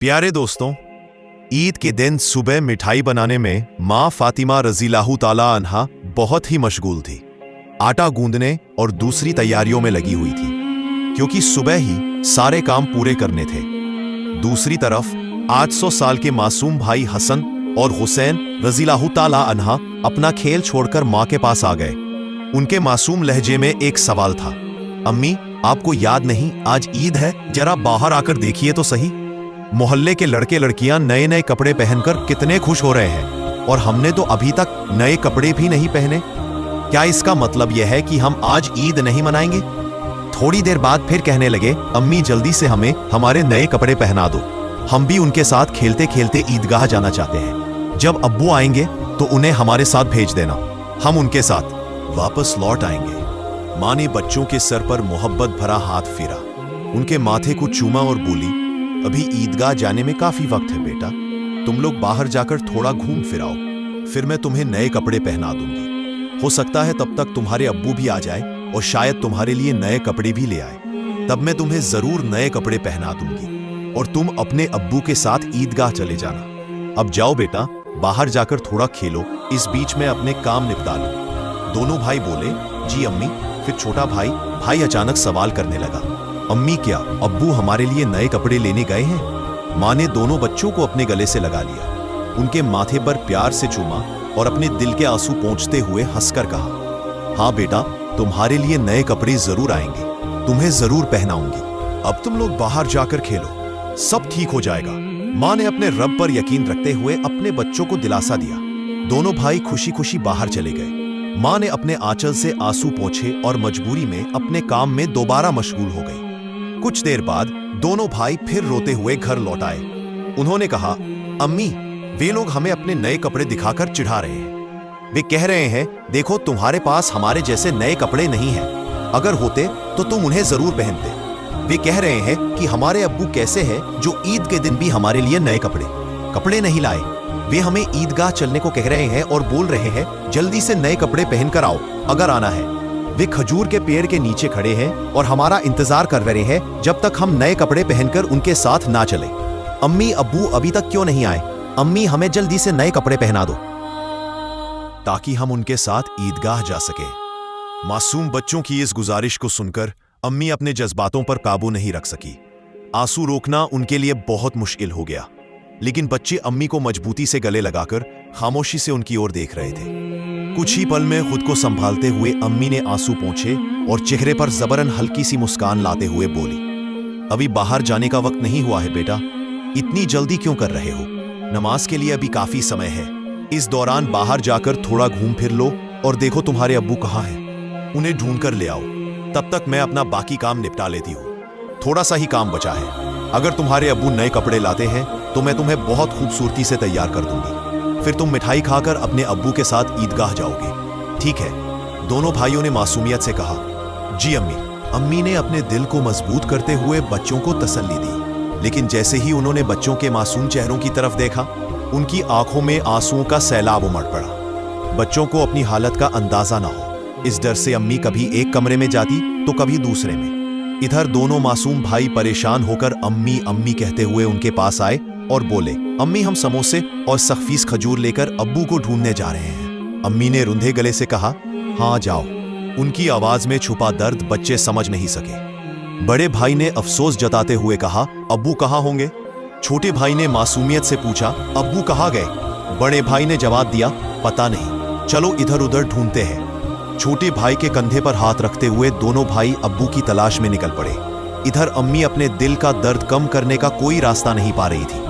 प्यारे दोस्तों, ईद के दिन सुबह मिठाई बनाने में माँ फातिमा रज़ियल्लाहु ताला अन्हा बहुत ही मशगूल थी। आटा गूंदने और दूसरी तैयारियों में लगी हुई थी, क्योंकि सुबह ही सारे काम पूरे करने थे। दूसरी तरफ 800 साल के मासूम भाई हसन और हुसैन रज़ियल्लाहु ताला अन्हा अपना खेल छोड़कर माँ के पास आ गए। उनके मासूम लहजे में एक सवाल था, अम्मी आपको याद नहीं आज ईद है, जरा बाहर आकर देखिए तो सही। मोहल्ले के लड़के लड़कियां नए नए कपड़े पहनकर कितने खुश हो रहे हैं और हमने तो अभी तक नए कपड़े भी नहीं पहने। क्या इसका मतलब यह है कि हम आज ईद नहीं मनाएंगे? थोड़ी देर बाद फिर कहने लगे, अम्मी जल्दी से हमें हमारे नए कपड़े पहना दो, हम भी उनके साथ खेलते खेलते ईदगाह जाना चाहते हैं। जब अब्बू आएंगे तो उन्हें हमारे साथ भेज देना, हम उनके साथ वापस लौट आएंगे। माँ ने बच्चों के सर पर मोहब्बत भरा हाथ फेरा, उनके माथे को चूमा और बोली, अभी ईदगाह जाने में काफी वक्त है बेटा, तुम लोग बाहर जाकर थोड़ा घूम फिर आओ, फिर मैं तुम्हें नए कपड़े पहना दूंगी। हो सकता है तब तक तुम्हारे अब्बू भी आ जाए और शायद तुम्हारे लिए नए कपड़े भी ले आए, तब मैं तुम्हें जरूर नए कपड़े पहना दूंगी और तुम अपने अब्बू के साथ ईदगाह चले जाना। अब जाओ बेटा, बाहर जाकर थोड़ा खेलो, इस बीच में अपने काम निपटा लो। दोनों भाई बोले, जी अम्मी। फिर छोटा भाई अचानक सवाल करने लगा, अम्मी क्या अब्बू हमारे लिए नए कपड़े लेने गए हैं? माँ ने दोनों बच्चों को अपने गले से लगा लिया, उनके माथे पर प्यार से चूमा और अपने दिल के आंसू पोंछते हुए हंसकर कहा, हाँ बेटा, तुम्हारे लिए नए कपड़े जरूर आएंगे, तुम्हें जरूर पहनाऊंगी। अब तुम लोग बाहर जाकर खेलो, सब ठीक हो जाएगा। माँ ने अपने रब पर यकीन रखते हुए अपने बच्चों को दिलासा दिया। दोनों भाई खुशी खुशी बाहर चले गए। माँ ने अपने आंचल से आंसू पोंछे और मजबूरी में अपने काम में दोबारा मशगूल हो गई। कुछ देर बाद दोनों भाई फिर रोते हुए घर लौट आए। उन्होंने कहा, अम्मी वे लोग हमें अपने नए कपड़े दिखाकर चिढ़ा रहे हैं। वे कह रहे हैं, देखो तुम्हारे पास हमारे जैसे नए कपड़े नहीं हैं, अगर होते तो तुम उन्हें जरूर पहनते। वे कह रहे हैं कि हमारे अब्बू कैसे हैं जो ईद के दिन भी हमारे लिए नए कपड़े नहीं लाए। वे हमें ईदगाह चलने को कह रहे हैं और बोल रहे हैं, जल्दी से नए कपड़े पहनकर आओ अगर आना है। वे खजूर के पेड़ के नीचे खड़े हैं और हमारा इंतजार कर रहे हैं जब तक हम नए कपड़े पहनकर उनके साथ ना चले। अम्मी अब्बू अभी तक क्यों नहीं आए? अम्मी हमें जल्दी से नए कपड़े पहना दो ताकि हम उनके साथ ईदगाह जा सके। मासूम बच्चों की इस गुजारिश को सुनकर अम्मी अपने जज्बातों पर काबू नहीं रख सकी। आंसू रोकना उनके लिए बहुत मुश्किल हो गया, लेकिन बच्चे अम्मी को मजबूती से गले लगाकर खामोशी से उनकी ओर देख रहे थे। कुछ ही पल में खुद को संभालते हुए अम्मी ने आंसू पोंछे और चेहरे पर जबरन हल्की सी मुस्कान लाते हुए बोली, अभी बाहर जाने का वक्त नहीं हुआ है बेटा, इतनी जल्दी क्यों कर रहे हो? नमाज के लिए अभी काफी समय है। इस दौरान बाहर जाकर थोड़ा घूम फिर लो और देखो तुम्हारे अब्बू कहाँ हैं, उन्हें ढूंढ कर ले आओ। तब तक मैं अपना बाकी काम निपटा लेती हूँ, थोड़ा सा ही काम बचा है। अगर तुम्हारे अब्बू नए कपड़े लाते हैं तो मैं तुम्हें बहुत खूबसूरती से तैयार कर दूंगी, फिर तुम मिठाई खाकर अपने अब्बू के साथ ईदगाह जाओगे, ठीक है? दोनों भाइयों ने मासूमियत से कहा, जी अम्मी। अम्मी ने अपने दिल को मजबूत करते हुए बच्चों को तसल्ली दी, लेकिन जैसे ही उन्होंने बच्चों के मासूम चेहरों की तरफ देखा, उनकी आंखों में आंसुओं का सैलाब उमड़ पड़ा। बच्चों को अपनी हालत का अंदाजा ना हो, इस डर से अम्मी कभी एक कमरे में जाती तो कभी दूसरे में। इधर दोनों मासूम भाई परेशान होकर अम्मी अम्मी कहते हुए उनके पास आए और बोले, अम्मी हम समोसे और सख्फीस खजूर लेकर अब्बू को ढूंढने जा रहे हैं। अम्मी ने रुंधे गले से कहा, हाँ जाओ। उनकी आवाज में छुपा दर्द बच्चे समझ नहीं सके। बड़े भाई ने अफसोस जताते हुए कहा, अब्बू कहाँ होंगे? छोटे भाई ने मासूमियत से पूछा, अब्बू कहाँ गए? बड़े भाई ने जवाब दिया, पता नहीं, चलो इधर उधर ढूंढते हैं। छोटे भाई के कंधे पर हाथ रखते हुए दोनों भाई अब्बू की तलाश में निकल पड़े। इधर अम्मी अपने दिल का दर्द कम करने का कोई रास्ता नहीं पा रही थी।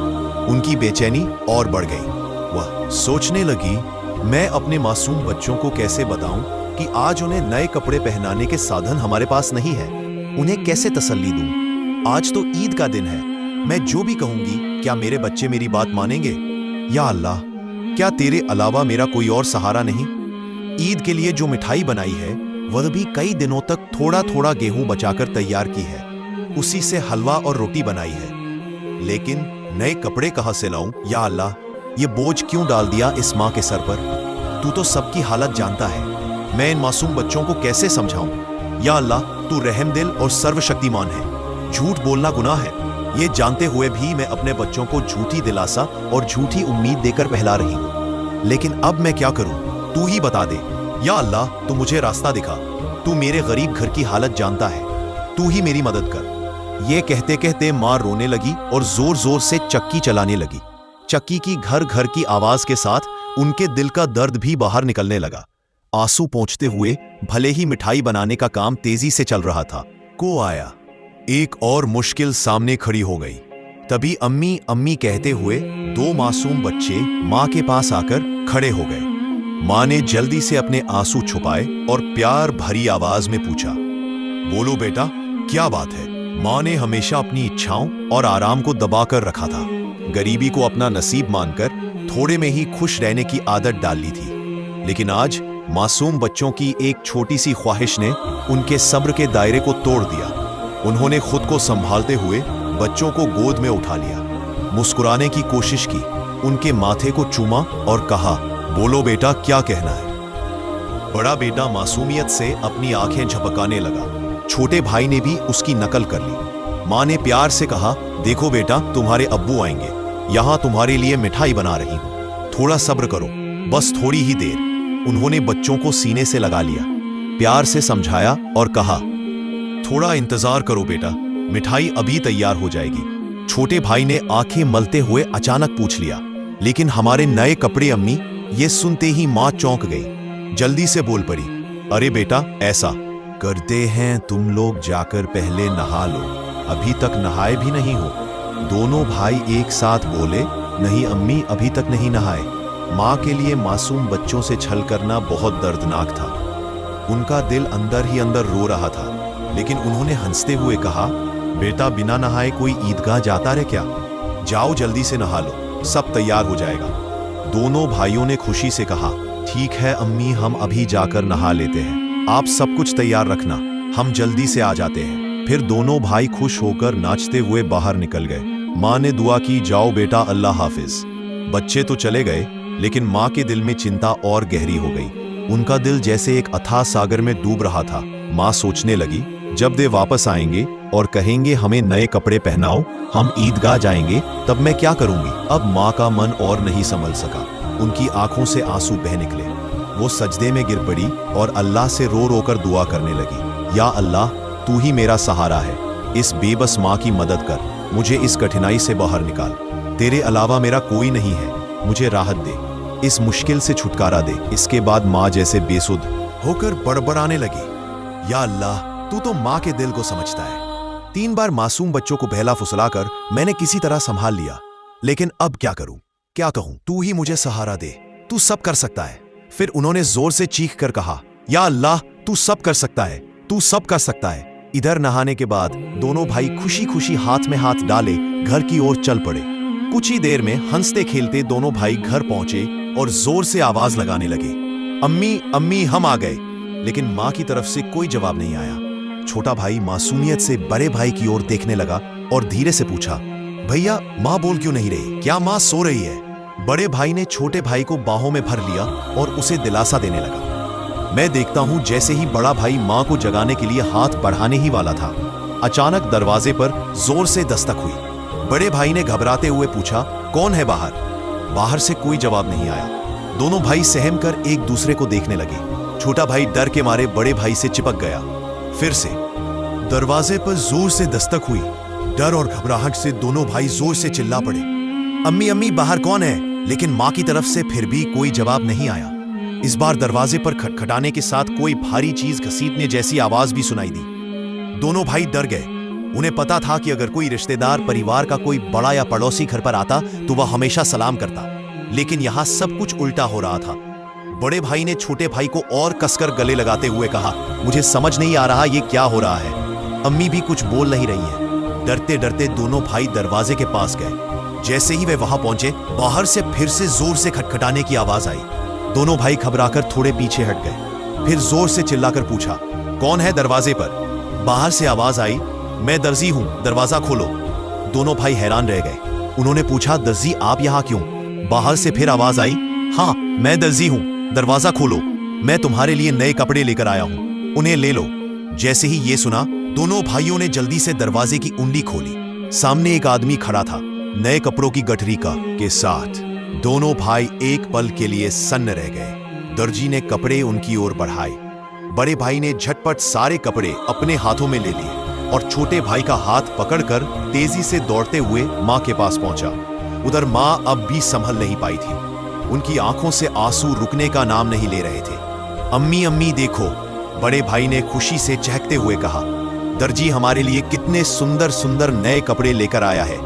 उनकी बेचैनी और बढ़ गई। वह सोचने लगी, मैं अपने मासूम बच्चों को कैसे बताऊं कि आज उन्हें नए कपड़े पहनाने के साधन हमारे पास नहीं है? उन्हें कैसे तसल्ली दूं? आज तो ईद का दिन है, मैं जो भी कहूंगी क्या मेरे बच्चे मेरी बात मानेंगे? या अल्लाह, क्या तेरे अलावा मेरा कोई और सहारा नहीं? ईद के लिए जो मिठाई बनाई है वह भी कई दिनों तक थोड़ा थोड़ा गेहूं बचाकर तैयार की है, उसी से हलवा और रोटी बनाई है, लेकिन नए कपड़े कहां से लाऊं? या अल्लाह, ये बोझ क्यों डाल दिया इस माँ के सर पर? तू तो सबकी हालत जानता है, मैं इन मासूम बच्चों को कैसे समझाऊं? या अल्लाह, तू रहमदिल और सर्वशक्तिमान है, झूठ बोलना गुनाह है। ये जानते हुए भी मैं अपने बच्चों को झूठी दिलासा और झूठी उम्मीद देकर बहला रही हूँ। लेकिन अब मैं क्या करूँ? तू ही बता दे। या अल्लाह, तू मुझे रास्ता दिखा। तू मेरे गरीब घर की हालत जानता है। तू ही मेरी मदद कर। ये कहते कहते माँ रोने लगी और जोर जोर से चक्की चलाने लगी। चक्की की घर घर की आवाज के साथ उनके दिल का दर्द भी बाहर निकलने लगा। आंसू पोंछते हुए भले ही मिठाई बनाने का काम तेजी से चल रहा था, को आया। एक और मुश्किल सामने खड़ी हो गई। तभी अम्मी अम्मी कहते हुए 2 मासूम बच्चे माँ के पास आकर खड़े हो गए। माँ ने जल्दी से अपने आंसू छुपाए और प्यार भरी आवाज में पूछा, बोलो बेटा, क्या बात है? माँ ने हमेशा अपनी इच्छाओं और आराम को दबाकर रखा था। गरीबी को अपना नसीब मानकर थोड़े में ही खुश रहने की आदत डाल ली थी। लेकिन आज मासूम बच्चों की एक छोटी सी ख्वाहिश ने उनके सब्र के दायरे को तोड़ दिया। उन्होंने खुद को संभालते हुए बच्चों को गोद में उठा लिया, मुस्कुराने की कोशिश की, उनके माथे को चूमा और कहा, बोलो बेटा, क्या कहना है? बड़ा बेटा मासूमियत से अपनी आंखें झपकाने लगा। छोटे भाई ने भी उसकी नकल कर ली। माँ ने प्यार से कहा, देखो बेटा, तुम्हारे अब्बू आएंगे, यहां तुम्हारे लिए मिठाई बना रही हूं, थोड़ा सब्र करो, बस थोड़ी ही देर। उन्होंने बच्चों को सीने से लगा लिया, प्यार से समझाया और कहा, थोड़ा इंतजार करो बेटा, मिठाई अभी तैयार हो जाएगी। छोटे भाई ने आंखें मलते हुए अचानक पूछ लिया, लेकिन हमारे नए कपड़े अम्मी? ये सुनते ही मां चौंक गई। जल्दी से बोल पड़ी, अरे बेटा, ऐसा करते हैं, तुम लोग जाकर पहले नहा लो, अभी तक नहाए भी नहीं हो। दोनों भाई एक साथ बोले, नहीं अम्मी, अभी तक नहीं नहाए। मां के लिए मासूम बच्चों से छल करना बहुत दर्दनाक था। उनका दिल अंदर ही अंदर रो रहा था। लेकिन उन्होंने हंसते हुए कहा, बेटा, बिना नहाए कोई ईदगाह जाता रहे क्या? जाओ जल्दी से नहा लो, सब तैयार हो जाएगा। दोनों भाइयों ने खुशी से कहा, ठीक है अम्मी, हम अभी जाकर नहा लेते हैं, आप सब कुछ तैयार रखना, हम जल्दी से आ जाते हैं। फिर दोनों भाई खुश होकर नाचते हुए बाहर निकल गए। माँ ने दुआ की, जाओ बेटा, अल्लाह हाफिज। बच्चे तो चले गए, लेकिन माँ के दिल में चिंता और गहरी हो गई। उनका दिल जैसे एक अथाह सागर में डूब रहा था। माँ सोचने लगी, जब वे वापस आएंगे और कहेंगे हमें नए कपड़े पहनाओ, हम ईदगाह जाएंगे, तब मैं क्या करूंगी? अब माँ का मन और नहीं संभल सका। उनकी आंखों से आंसू बह निकले। वो सजदे में गिर पड़ी और अल्लाह से रो रो कर दुआ करने लगी, या अल्लाह, तू ही मेरा सहारा है, इस बेबस माँ की मदद कर, मुझे इस कठिनाई से बाहर निकाल। तेरे अलावा मेरा कोई नहीं है, मुझे राहत दे, इस मुश्किल से छुटकारा दे। इसके बाद माँ जैसे बेसुध होकर बड़बड़ाने लगी, या अल्लाह, तू तो माँ के दिल को समझता है। 3 बार मासूम बच्चों को बहला फुसलाकर मैंने किसी तरह संभाल लिया, लेकिन अब क्या करूं, क्या कहूं? तू ही मुझे सहारा दे, तू सब कर सकता है। फिर उन्होंने जोर से चीख कर कहा, या अल्लाह, तू सब कर सकता है, तू सब कर सकता है। इधर नहाने के बाद दोनों भाई खुशी खुशी हाथ में हाथ डाले घर की ओर चल पड़े। कुछ ही देर में हंसते खेलते दोनों भाई घर पहुंचे और जोर से आवाज लगाने लगे, अम्मी अम्मी, हम आ गए। लेकिन माँ की तरफ से कोई जवाब नहीं आया। छोटा भाई मासूमियत से बड़े भाई की ओर देखने लगा और धीरे से पूछा, भैया, माँ बोल क्यों नहीं रही? क्या माँ सो रही है? बड़े भाई ने छोटे भाई को बाहों में भर लिया और उसे दिलासा देने लगा। मैं देखता हूं जैसे ही बड़ा भाई माँ को जगाने के लिए हाथ बढ़ाने ही वाला था, अचानक दरवाजे पर जोर से दस्तक हुई। बड़े भाई ने घबराते हुए पूछा, कौन है बाहर? बाहर से कोई जवाब नहीं आया। दोनों भाई सहम कर एक दूसरे को देखने लगे। छोटा भाई डर के मारे बड़े भाई से चिपक गया। फिर से दरवाजे पर जोर से दस्तक हुई। डर और घबराहट से दोनों भाई जोर से चिल्ला पड़े, अम्मी अम्मी, बाहर कौन है? लेकिन माँ की तरफ से फिर भी कोई जवाब नहीं आया। इस बार दरवाजे पर खटखटाने के साथ कोई भारी चीज घसीटने जैसी आवाज भी सुनाई दी। दोनों भाई डर गए। उन्हें पता था कि अगर कोई रिश्तेदार, परिवार का कोई बड़ा या पड़ोसी घर पर आता तो वह हमेशा सलाम करता, लेकिन यहां सब कुछ उल्टा हो रहा था। बड़े भाई ने छोटे भाई को और कसकर गले लगाते हुए कहा, मुझे समझ नहीं आ रहा ये क्या हो रहा है। अम्मी भी कुछ बोल नहीं रही है। डरते डरते दोनों भाई दरवाजे के पास गए। जैसे ही वे वहां पहुंचे, बाहर से फिर से जोर से खटखटाने की आवाज आई। दोनों भाई घबराकर थोड़े पीछे हट गए। फिर जोर से चिल्लाकर पूछा, कौन है दरवाजे पर? बाहर से आवाज आई, मैं दर्जी हूं, दरवाजा खोलो। दोनों भाई हैरान रह गए। उन्होंने पूछा, दर्जी आप यहां क्यों? बाहर से फिर आवाज आई, हाँ मैं दर्जी हूं, दरवाजा खोलो, मैं तुम्हारे लिए नए कपड़े लेकर आया हूं, उन्हें ले लो। जैसे ही ये सुना, दोनों भाइयों ने जल्दी से दरवाजे की कुंडी खोली। सामने एक आदमी खड़ा था, नए कपड़ों की गठरी के साथ। दोनों भाई एक पल के लिए सन्न रह गए। दर्जी ने कपड़े उनकी ओर बढ़ाए। बड़े भाई ने झटपट सारे कपड़े अपने हाथों में ले लिए और छोटे भाई का हाथ पकड़कर तेजी से दौड़ते हुए मां के पास पहुंचा। उधर मां अब भी संभल नहीं पाई थी। उनकी आंखों से आंसू रुकने का नाम नहीं ले रहे थे। अम्मी अम्मी देखो, बड़े भाई ने खुशी से चहकते हुए कहा, दर्जी हमारे लिए कितने सुंदर सुंदर नए कपड़े लेकर आया है।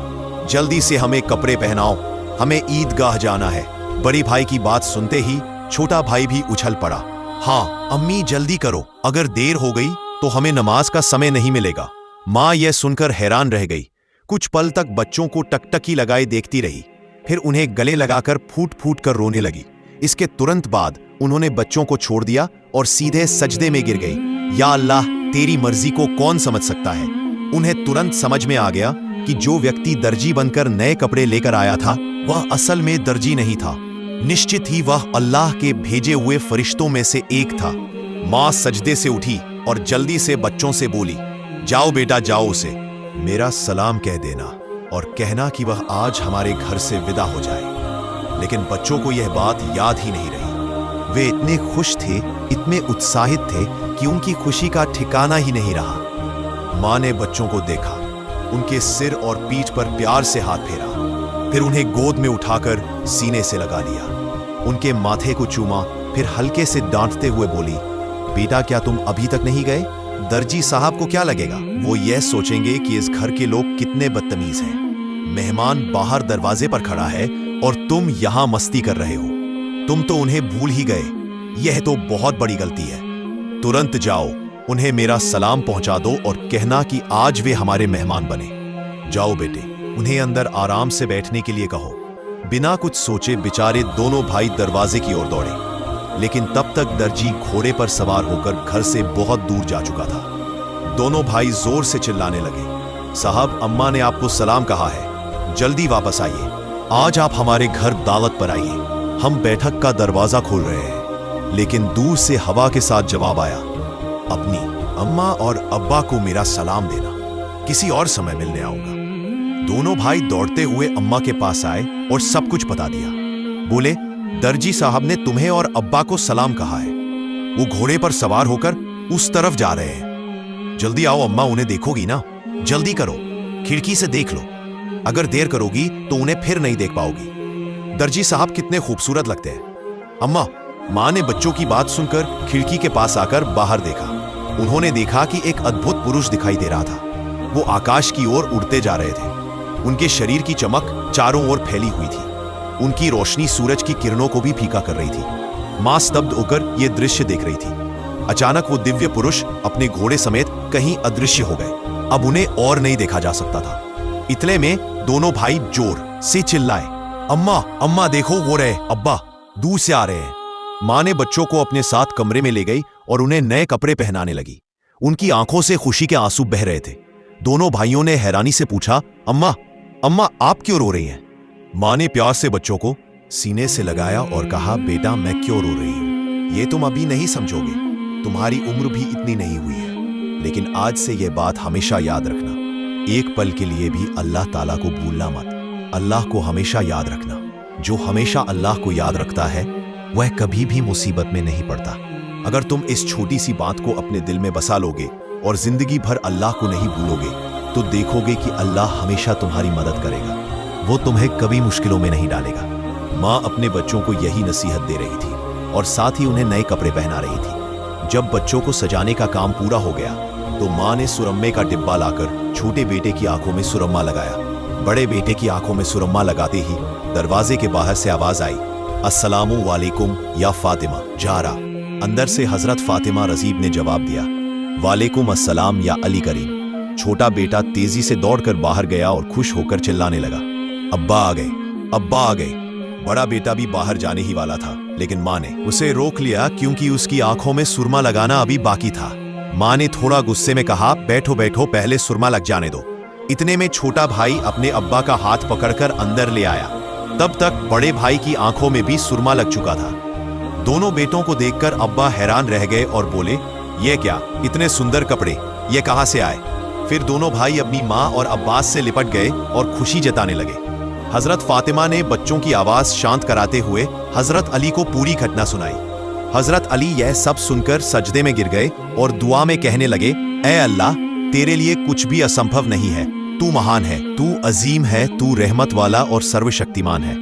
जल्दी से हमें कपड़े पहनाओ, हमें ईदगाह जाना है। बड़ी भाई की बात सुनते ही छोटा भाई भी उछल पड़ा। हाँ अम्मी जल्दी करो, अगर देर हो गई तो हमें नमाज का समय नहीं मिलेगा। मां यह सुनकर हैरान रह गई। कुछ पल तक बच्चों को टकटकी लगाए देखती रही, फिर उन्हें गले लगाकर फूट फूट कर रोने लगी। इसके तुरंत बाद उन्होंने बच्चों को छोड़ दिया और सीधे सजदे में गिर गई। या अल्लाह, तेरी मर्जी को कौन समझ सकता है। उन्हें तुरंत समझ में आ गया कि जो व्यक्ति दर्जी बनकर नए कपड़े लेकर आया था वह असल में दर्जी नहीं था। निश्चित ही वह अल्लाह के भेजे हुए फरिश्तों में से एक था। मां सजदे से उठी और जल्दी से बच्चों से बोली, जाओ बेटा जाओ, उसे मेरा सलाम कह देना और कहना कि वह आज हमारे घर से विदा हो जाए। लेकिन बच्चों को यह बात याद ही नहीं रही। वे इतने खुश थे, इतने उत्साहित थे कि उनकी खुशी का ठिकाना ही नहीं रहा। मां ने बच्चों को देखा, उनके सिर और पीठ पर प्यार से हाथ फेरा, फिर उन्हें गोद में उठाकर सीने से लगा लिया, उनके माथे को चूमा, फिर हल्के से डांटते हुए बोली, बेटा क्या तुम अभी तक नहीं गए? दर्जी साहब को क्या लगेगा? वो यह सोचेंगे कि इस घर के लोग कितने बदतमीज हैं। मेहमान बाहर दरवाजे पर खड़ा है और तुम यहां मस्ती कर रहे हो। तुम तो उन्हें भूल ही गए। यह तो बहुत बड़ी गलती है। तुरंत जाओ, उन्हें मेरा सलाम पहुंचा दो और कहना कि आज वे हमारे मेहमान बने। जाओ बेटे, उन्हें अंदर आराम से बैठने के लिए कहो। बिना कुछ सोचे बेचारे दोनों भाई दरवाजे की ओर दौड़े, लेकिन तब तक दर्जी घोड़े पर सवार होकर घर से बहुत दूर जा चुका था। दोनों भाई जोर से चिल्लाने लगे, साहब अम्मा ने आपको सलाम कहा है, जल्दी वापस आइए। आज आप हमारे घर दावत पर आइए, हम बैठक का दरवाजा खोल रहे हैं। लेकिन दूर से हवा के साथ जवाब आया, अपनी अम्मा और अब्बा को मेरा सलाम देना, किसी और समय मिलने आऊंगा। दोनों भाई दौड़ते हुए अम्मा के पास आए और सब कुछ बता दिया। बोले, दर्जी साहब ने तुम्हें और अब्बा को सलाम कहा है। वो घोड़े पर सवार होकर उस तरफ जा रहे हैं। जल्दी आओ अम्मा, उन्हें देखोगी ना? जल्दी करो, खिड़की से देख लो। अगर देर करोगी तो उन्हें फिर नहीं देख पाओगी। दर्जी साहब कितने खूबसूरत लगते हैं। अम्मा, मां ने बच्चों की बात सुनकर खिड़की के पास आकर बाहर देखा। उन्होंने देखा कि एक अद्भुत पुरुष दिखाई दे रहा था। वो आकाश की ओर उड़ते जा रहे थे। उनके शरीर की चमक चारों ओर फैली हुई थी। उनकी रोशनी सूरज की किरणों को भी फीका कर रही थी। मां स्तब्ध होकर यह दृश्य देख रही थी। अचानक वो दिव्य पुरुष अपने घोड़े समेत कहीं अदृश्य हो गए। अब उन्हें और नहीं देखा जा सकता था। इतने में दोनों भाई जोर से चिल्लाए, अम्मा अम्मा देखो, वो रहे, अब्बा दूर से आ रहे हैं। मां ने बच्चों को अपने साथ कमरे में ले गई और उन्हें नए कपड़े पहनाने लगी। उनकी आंखों से खुशी के आंसू बह रहे थे। दोनों भाइयों ने हैरानी से पूछा, अम्मा अम्मा आप क्यों रो रही हैं? मां ने प्यार से बच्चों को सीने से लगाया और कहा, बेटा मैं क्यों रो रही हूं ये तुम अभी नहीं समझोगे। तुम्हारी उम्र भी इतनी नहीं हुई है, लेकिन आज से यह बात हमेशा याद रखना, एक पल के लिए भी अल्लाह ताला को भूलना मत। अल्लाह को हमेशा याद रखना। जो हमेशा अल्लाह को याद रखता है वह कभी भी मुसीबत में नहीं पड़ता। अगर तुम इस छोटी सी बात को अपने दिल में बसा लोगे और जिंदगी भर अल्लाह को नहीं भूलोगे तो देखोगे कि अल्लाह हमेशा तुम्हारी मदद करेगा। वो तुम्हें कभी मुश्किलों में नहीं डालेगा। माँ अपने बच्चों को यही नसीहत दे रही थी और साथ ही उन्हें नए कपड़े पहना रही थी। जब बच्चों को सजाने का काम पूरा हो गया तो माँ ने सुरम्मे का डिब्बा लाकर छोटे बेटे की आंखों में सुरम्मा लगाया। बड़े बेटे की आंखों में सुरम्मा लगाते ही दरवाजे के बाहर से आवाज आई, अस्सलामु वालेकुम या फातिमा ज़हरा। अंदर से हजरत फातिमा रजीब ने जवाब दिया, वालेकुम अस्सलाम या अली करीम। छोटा बेटा तेजी से दौड़कर बाहर गया और खुश होकर चिल्लाने लगा, अब्बा आ गए, अब्बा आ गए। बड़ा बेटा भी बाहर जाने ही वाला था, लेकिन माँ ने उसे रोक लिया क्योंकि उसकी आंखों में सुरमा लगाना अभी बाकी था। माँ ने थोड़ा गुस्से में कहा, बैठो बैठो, पहले सुरमा लग जाने दो। इतने में छोटा भाई अपने अब्बा का हाथ पकड़कर अंदर ले आया। तब तक बड़े भाई की आंखों में भी सुरमा लग चुका था। दोनों बेटों को देखकर अब्बा हैरान रह गए और बोले, ये क्या, इतने सुंदर कपड़े, ये कहां से आए? फिर दोनों भाई अपनी माँ और अब्बास से लिपट गए और खुशी जताने लगे। हजरत फातिमा ने बच्चों की आवाज शांत कराते हुए हजरत अली को पूरी घटना सुनाई। हजरत अली यह सब सुनकर सजदे में गिर गए और दुआ में कहने लगे, ए अल्लाह, तेरे लिए कुछ भी असंभव नहीं है। तू महान है, तू अजीम है, तू रहमत वाला और सर्वशक्तिमान है।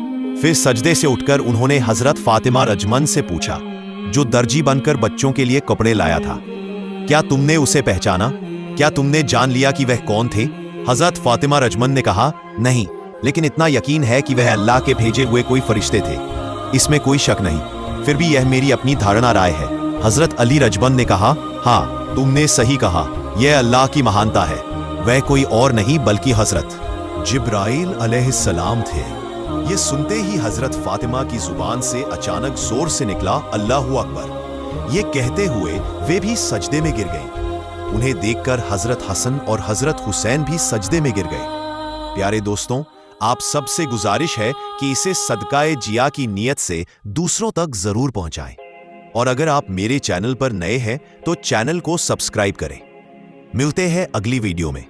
फिर सजदे से उठकर उन्होंने हजरत फातिमा रजमन से पूछा, जो दर्जी बनकर बच्चों के लिए कपड़े लाया था, क्या तुमने उसे पहचाना? क्या तुमने जान लिया कि वह कौन थे? हजरत फातिमा रजमन ने कहा, नहीं, लेकिन इतना यकीन है कि वह अल्लाह के भेजे हुए कोई फरिश्ते थे, इसमें कोई शक नहीं। फिर भी यह मेरी अपनी धारणा राय है। हजरत अली रजमन ने कहा, हाँ, तुमने सही कहा, यह अल्लाह की महानता है। वह कोई और नहीं बल्कि हजरत जिब्राइल अलैहिस्सलाम थे। ये सुनते ही हजरत फातिमा की जुबान से अचानक जोर से निकला, अल्लाहु अकबर। ये कहते हुए वे भी सजदे में गिर गईं। उन्हें देखकर हजरत हसन और हजरत हुसैन भी सजदे में गिर गए। प्यारे दोस्तों, आप सबसे गुजारिश है कि इसे सदकाए जिया की नीयत से दूसरों तक जरूर पहुंचाएं। और अगर आप मेरे चैनल पर नए हैं तो चैनल को सब्सक्राइब करें। मिलते हैं अगली वीडियो में।